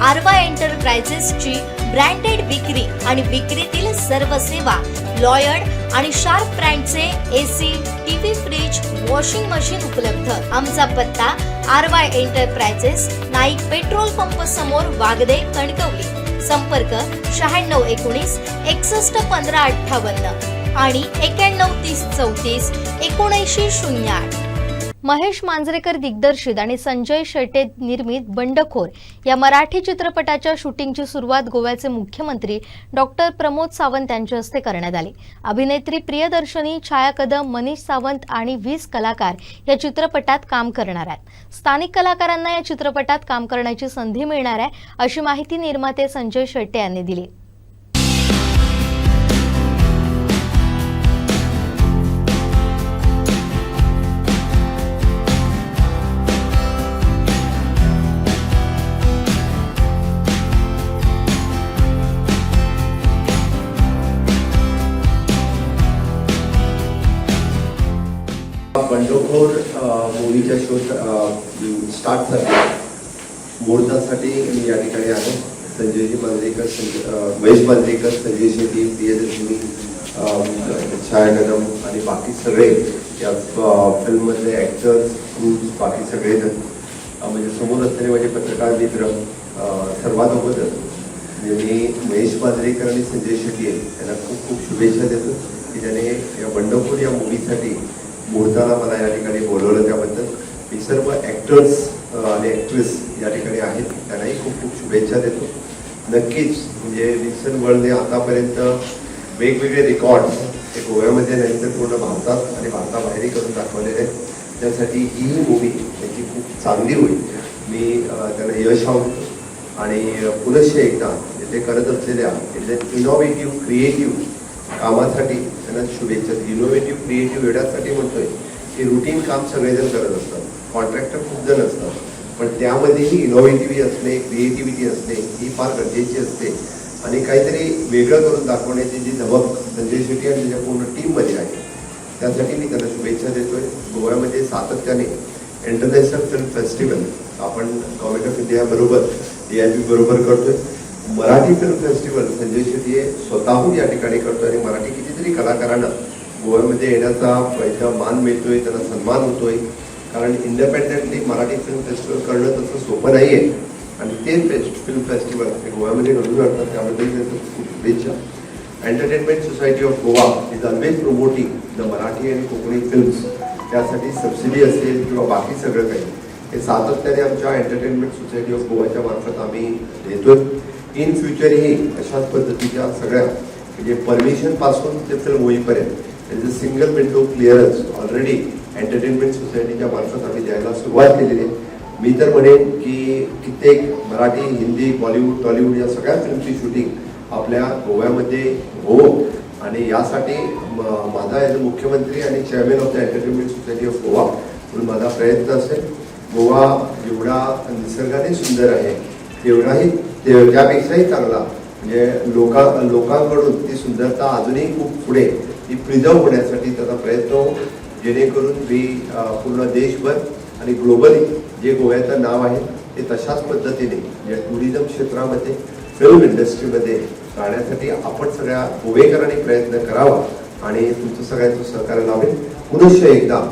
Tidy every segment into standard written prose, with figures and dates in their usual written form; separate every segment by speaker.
Speaker 1: आरवा एंटरप्राइजेसची branded विक्री आणि विक्रीतील सर्व सेवा, लॉयड आणि शार्प ब्रँडचे AC, TV, fridge, washing machine उपलब्ध. आमचा पत्ता Aarva enterprises, Naik petrol pump समोर, वागदे, कणकवली. संपर्क 9619 61 15 58 आणि 91 30 34 79 08. महेश मांजरेकर दिग्दर्शित आणि संजय शेटे निर्मित बंडखोर या मराठी चित्रपटाच्या शूटिंगची सुरुवात गोव्याचे मुख्यमंत्री डॉक्टर प्रमोद सावंत यांच्या हस्ते करण्यात आली. अभिनेत्री प्रियदर्शनी, छाया कदम, मनीष सावंत आणि 20 कलाकार या चित्रपटात काम करणार आहेत. स्थानिक कलाकारांना या चित्रपटात काम करण्याची संधी मिळणार आहे, अशी माहिती निर्माते संजय शेटे यांनी दिली.
Speaker 2: बंडखोर मूवीच्या शोध स्टार्ट झाला. मुहूर्तासाठी मी या ठिकाणी आलो. संजयजी मांजरेकर, महेश मांजरेकर, संजय शेट्टी, प्रियदर्शनी, छाया कदम आणि बाकी सगळे या फिल्ममधले ॲक्टर्स, क्रूज, बाकी सगळे जण म्हणजे समोर असलेले माझे पत्रकार मित्र सर्वांसोबतच मी महेश मांजरेकर आणि संजय शेट्टी यांना खूप खूप शुभेच्छा देतो की त्याने या बंडखोर या मूवीसाठी मुहूर्ताला मला या ठिकाणी बोलवलं. त्याबद्दल मी सर्व ॲक्टर्स आणि ॲक्ट्रेस या ठिकाणी आहेत त्यांनाही खूप खूप शुभेच्छा देतो. नक्कीच म्हणजे विल्सन वर्ल्डने आतापर्यंत वेगवेगळे रेकॉर्ड्स हे गोव्यामध्ये नाही तर पूर्ण भारतात आणि भारताबाहेरही करून दाखवलेले आहेत. त्यासाठी ही मूवी त्याची खूप चांगली होईल मी त्यांना यश आवडतो. आणि पुनश्च एकदा ते करत असलेल्या इनोव्हेटिव्ह क्रिएटिव्ह कामासाठी त्यांना शुभेच्छा. इनोव्हेटिव्ह क्रिएटिव्ह एवढ्यासाठी म्हणतोय की रुटीन काम सगळेजण करत असतात, कॉन्ट्रॅक्टर खूप जण असतात, पण त्यामध्येही इनोव्हेटिव्हिटी असणे, क्रिएटिव्हिटी असणे ही फार गरजेची असते. आणि काहीतरी वेगळं करून दाखवण्याची जी धमक संजय शेट्टी आणि त्याच्या पूर्ण टीममध्ये आहे त्यासाठी मी त्यांना शुभेच्छा देतोय. गोव्यामध्ये सातत्याने इंटरनॅशनल फिल्म फेस्टिवल आपण गव्हर्नमेंट ऑफ इंडिया बरोबर DIP बरोबर करतोय. मराठी फिल्म फेस्टिवल संजय शेट्टी स्वतःहून या ठिकाणी करतोय आणि मराठी कितीतरी कलाकारांना गोव्यामध्ये येण्याचा पैसा मान मिळतोय, त्यांना सन्मान होतोय. कारण इंडिपेंडेंटली मराठी फिल्म फेस्टिवल करणं तसं सोपं नाही आहे आणि ते फिल्म फेस्टिवल हे गोव्यामध्ये घडून आणतात. त्याबद्दल त्यांचं खूप शुभेच्छा. Entertainment society of Goa is always promoting the Marathi आणि कोकणी फिल्म्स. त्यासाठी सबसिडी असेल किंवा बाकी सगळं काही हे सातत्याने आमच्या एंटरटेनमेंट सोसायटी ऑफ गोवाच्या मार्फत आम्ही देतोय. इन फ्युचरही अशाच पद्धतीच्या सगळ्या म्हणजे परमिशनपासून ते फिल्म होईपर्यंत त्याचं single window clearance already entertainment सोसायटीच्या मार्फत आम्ही द्यायला सुरुवात केलेली आहे. मी तर म्हणेन की कित्येक मराठी, हिंदी, बॉलिवूड, टॉलिवूड या सगळ्या फिल्मची शूटिंग आपल्या गोव्यामध्ये हो आणि यासाठी माझा ॲज अ मुख्यमंत्री आणि chairman of the entertainment society of Goa म्हणून माझा प्रयत्न असेल. गोवा जेवढा निसर्गाने सुंदर आहे तेवढाही त्यापेक्षाही चांगला म्हणजे लोकांकडून ती सुंदरता अजूनही खूप पुढे ती प्रिझर्व होण्यासाठी त्याचा प्रयत्न हो, जेणेकरून मी पूर्ण देशभर आणि ग्लोबली जे गोव्याचं नाव आहे ते तशाच पद्धतीने म्हणजे टुरिझम क्षेत्रामध्ये, फिल्म इंडस्ट्रीमध्ये राहण्यासाठी आपण सगळ्या गोवेकरांनी प्रयत्न करावा आणि तुमचं सगळ्यांचं सहकार्य लावेल. पुनश्च एकदा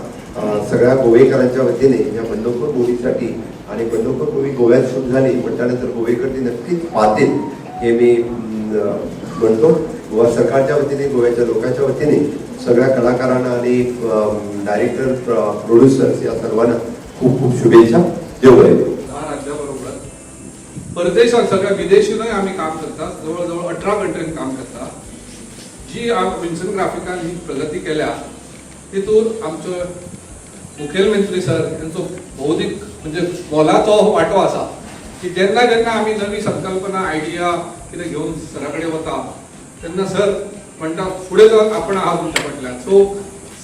Speaker 2: सगळ्या गोवेकरांच्या वतीने या बंडखोर मूवीसाठी आणि बंडखोर मूवी गोव्यात शूट झाली म्हटल्यानंतर गोवेकर ती नक्कीच पाहतील हे मी म्हणतो. गोवा सरकारच्या वतीने, गोव्याच्या लोकांच्या वतीने सगळ्या कलाकारांना आणि डायरेक्टर, प्रोड्युसर्स या सर्वांना खूप खूप शुभेच्छा. देवळे
Speaker 3: राज्याबरोबर परदेशात सगळ्या विदेशीनंय आम्ही काम करतात. जवळजवळ 18 कंट्रीन काम करता. जी विल्सन ग्राफिकान ही प्रगती केल्या तितून आमचो मुखेलमंत्री सर यांचो भौतिक म्हणजे मोलाचो वाटो आसा की जेन्ना जेन्ना आम्ही नवी संकल्पना, आयडिया कितें घेऊन सरा कडेन वता तेन्ना सर म्हणटा फुडें जावन आपण आहा तुमच्या फाटल्यान. सो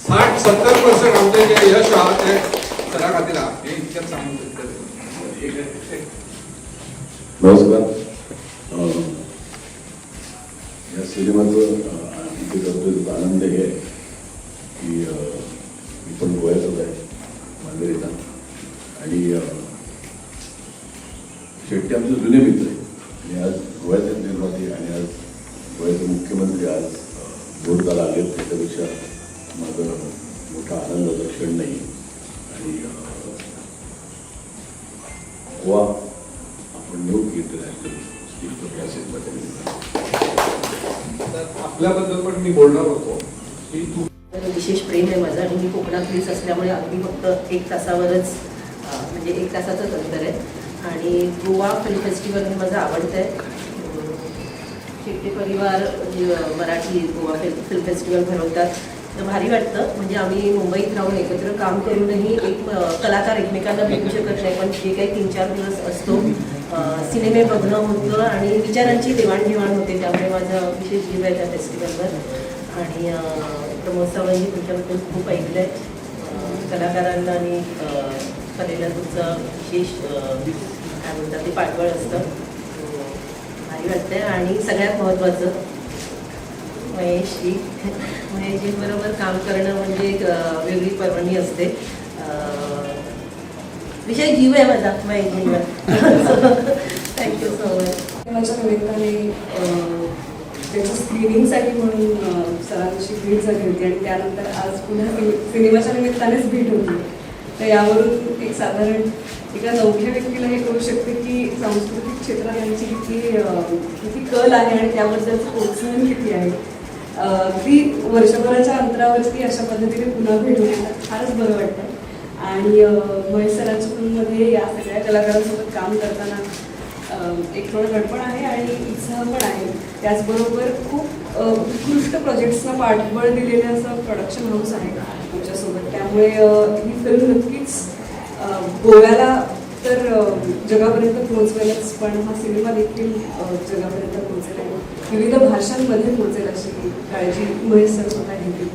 Speaker 3: 60-70% आमचें जे यश आहा ते सरा खातीर आहा. हे इतकेंच सांगून
Speaker 4: नमस्कार. या सिनेमाचं करतोय आनंद हे की मी पण गोव्यातच आहे, मांजरेचा. आणि शेट्टी शेट्टी आमचे जुने मित्र आहे आणि आज गोव्याचे निर्माते आणि आज गोव्याचे मुख्यमंत्री आज जोरदार आले त्याच्यापेक्षा माझं मोठा आनंदाचा क्षण नाही. आणि गोवा आपण न्यू इंटरनॅशनल
Speaker 3: तर आपल्याबद्दल पण मी बोलणार होतो की तू
Speaker 5: विशेष प्रेम आहे माझं आणि मी कोकणातलीच असल्यामुळे अगदी फक्त 1 तासावरच म्हणजे 1 तासाचंच अंतर आहे. आणि गोवा फिल्म फेस्टिवल हे माझं आवडतं आहे. शेट्टी परिवार मराठी गोवा फिल्म फेस्टिवल भरवतात तर भारी वाटतं. म्हणजे आम्ही मुंबईत राहून एकत्र काम करूनही एक कलाकार एकमेकांना भेटू शकत नाही, पण जे काही 3-4 दिवस असतो सिनेमे बघणं होतं आणि विचारांची देवाणघेवाण होते. त्यामुळे माझं विशेष जीव आहे त्या फेस्टिवलवर. आणि प्रमोद सावंतजी तुमच्याबद्दल खूप ऐकलं आहे. कलाकारांना आणि कलेला तुमचं विशेष काय म्हणतात ते पाठबळ असतं. भारी वाटतंय. आणि सगळ्यात महत्त्वाचं महेशजींबरोबर काम करणं म्हणजे एक वेगळी पर्वणी असते. विषय जीव आहे माझा महेशजींवर. Thank you so much.
Speaker 6: माझ्या निमित्ताने त्याच्या स्क्रीनिंगसाठी म्हणून सरांची भेट झाली होती आणि त्यानंतर आज पुन्हा सिनेमाच्या निमित्तानेच भेट होती. तर यावरून एक साधारण एका नवख्या व्यक्तीला हे कळू शकते की सांस्कृतिक क्षेत्रात यांची किती कल आहे आणि त्याबद्दलचं प्रोत्साहन किती आहे. अगदी वर्षभराच्या अंतरावरती अशा पद्धतीने पुन्हा भेट होण्याला फारच बरं वाटतं. आणि महेश सरांच्या फिल्ममध्ये या सगळ्या कलाकारांसोबत काम करताना एक थोडं दडपण आहे आणि उत्साह पण आहे. त्याचबरोबर खूप उत्कृष्ट प्रोजेक्ट्सना पाठबळ दिलेलं असं प्रोडक्शन हाऊस आहे आमच्यासोबत. त्यामुळे ही फिल्म नक्कीच गोव्याला तर जगापर्यंत पोहोचवेलच, पण हा सिनेमा देखील जगापर्यंत पोहोचेल आणि विविध भाषांमध्ये पोहोचेल अशी काळजी महेश सर स्वतः घेतील.